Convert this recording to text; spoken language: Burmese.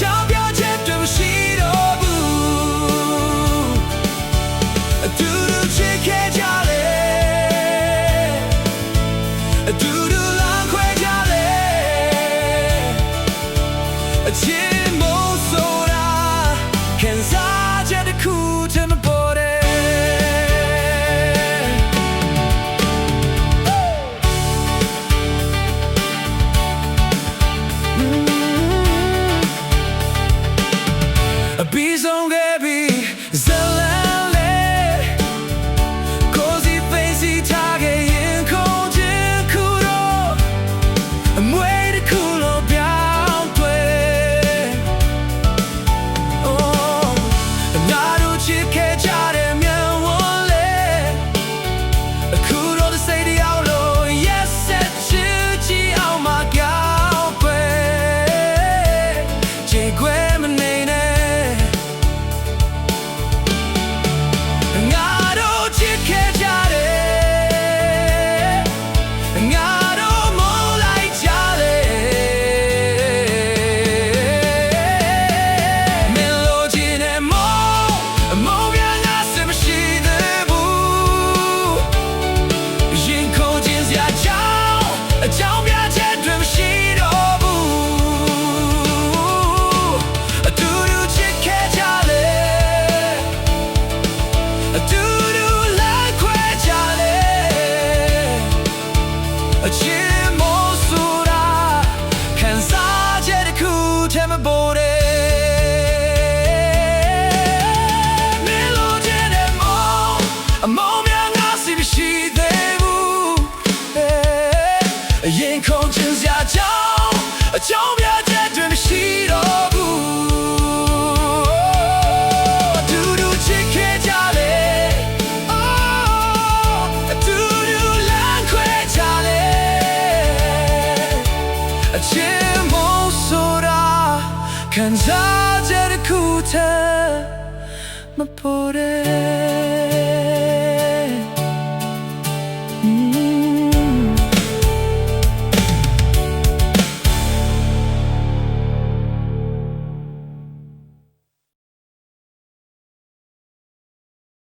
钞票钱对不起都不，嘟嘟去开家嘞，嘟嘟浪回家嘞，钱没收啦，看啥家的苦这么薄的。比送给比ဇလန်လေးကိုစီဖိစီထားခဲ့ရင်ခုံချင်းခုတော့အမွေတစ်ခုလုံးပြောင်းတွေ့ငါတို့ချစ်ခဲ့ကြတဲ့မြန်ဝန်းလေးအခုတော့theစိတ်တရားလို့ yes ဆက်ချစ်ကြည့်အောင်မကောင်းခွေကြေခွေမနေနဲ့ရင်ခုန်ခြင်းစရာကြောင့်အကြောင်းပြချက်တွေမရှိတော့ဘူးအတူတူချစ်ခဲ့ကြလေအတူတူလမ်းခွဲကြလေအချင်းမို့ဆိုတာခံစားချက်တစ်ခုတည်းမပေါ်တဲ့